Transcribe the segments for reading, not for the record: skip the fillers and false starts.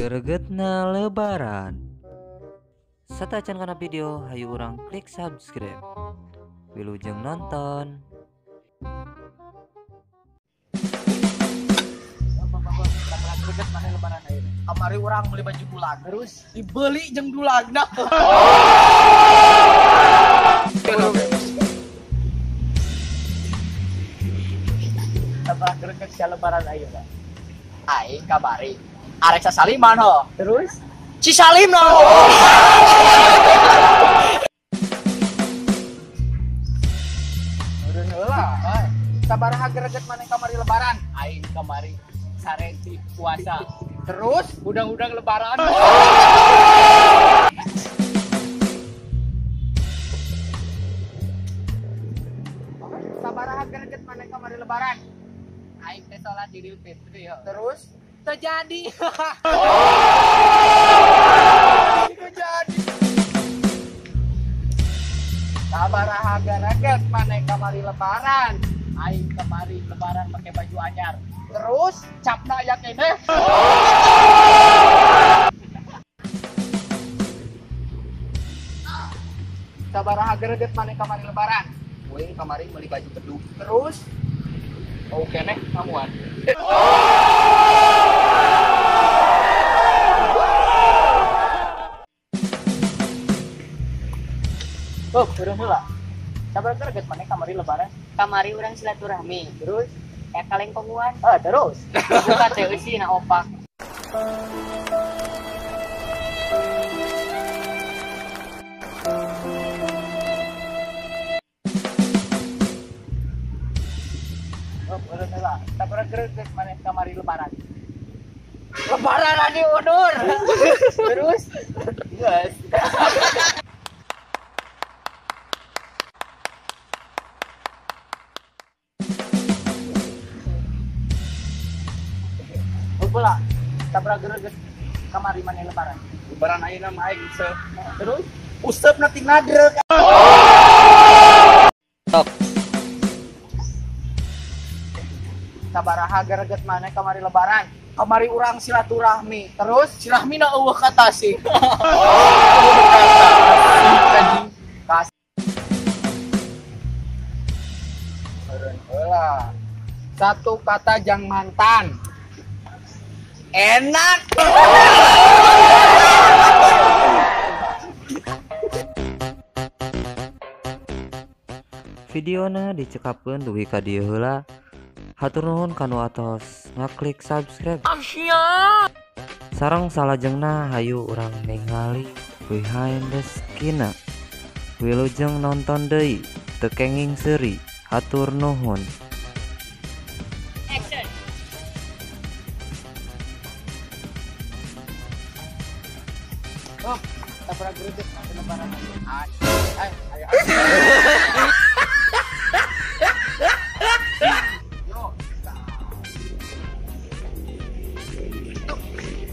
Gregetna lebaran. Satacan kana video hayu urang klik subscribe. Wilujeng nonton. Kamari orang beli baju bulan terus dibeli jeung dulagna. Tambah greget sia lebaran ayeuna. Aing kabari arek sasaliman ho. Terus Cisalim no. Udah heula, sabaraha greget maneh kamari lebaran? Aing kamari sarenti puasa. Terus udang-udang lebaran. Sabaraha greget maneh kamari lebaran? Aing teh salat Idul Fitri. Terus terjadi. Terjadi. Sabaraha greget maneh kamari lebaran? Aing kamari lebaran pakai baju anyar. Terus capna aya keneh. Sabaraha greget maneh kamari lebaran? Kuing kamari meuli baju bedug. Terus keneh kamuan. Urang heula. Sabaraha greget maneh kamari lebaran? Kamari urang silaturahmi. Terus Kaleng konguan. Terus Buka teh eusi na opak. Urang heula. Sabaraha greget maneh kamari lebaran? Lebaran adi undur. Terus geus. Pula sabaraha greget kamari maneh lebaran? Lebaran ayeuna mah aing useup. Terus useup na ting nadreg. Stop. Sabaraha greget maneh kamari lebaran? Kamari urang silaturahmi. Terus silaturahmina eueuh ka tasih. Heula. Satu kata jang mantan. Enak. Videona dicekapkeun dugi ka dieu heula. Hatur nuhun kanu atos ngaklik subscribe. Sareng salajengna hayu urang ningali behind the skin-na. Wilujeng nonton deui teu kenging seuri. Hatur nuhun. Action. Sabaraha greget maneh lebaran?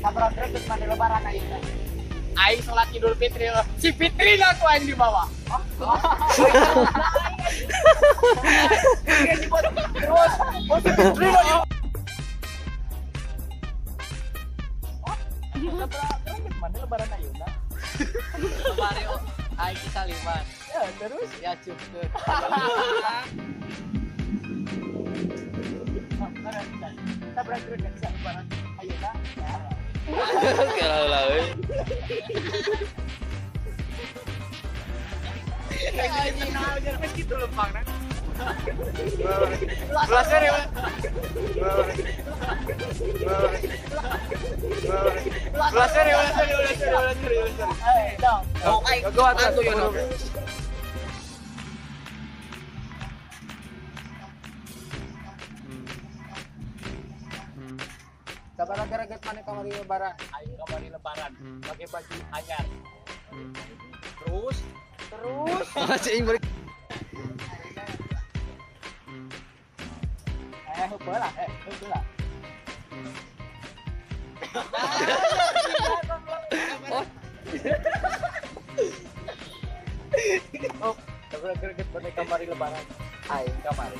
Sabaraha greget maneh lebaran ayeuna? Aing salat Idul Fitri. Si Fitri lah ku aing di bawah. Terus Fitri lah. Sabaraha greget maneh lebaran ayeuna? Kamari aing saliman. Ya, terus Ya cupkeun. sabaraha greget lebaran ayeuna? Kala euy. Anjing naon geus kitu lempangna. Belasan ya. Belasan ya. Gua atuh yo. Sabaraha greget maneh kamari lebaran? Aing kamari lebaran pakai baju anyar. Terus Cing balik. heula. Sabaraha greget maneh kamari lebaran? Aing kamari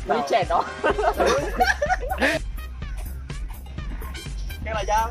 beli cendol. Kayak lajang.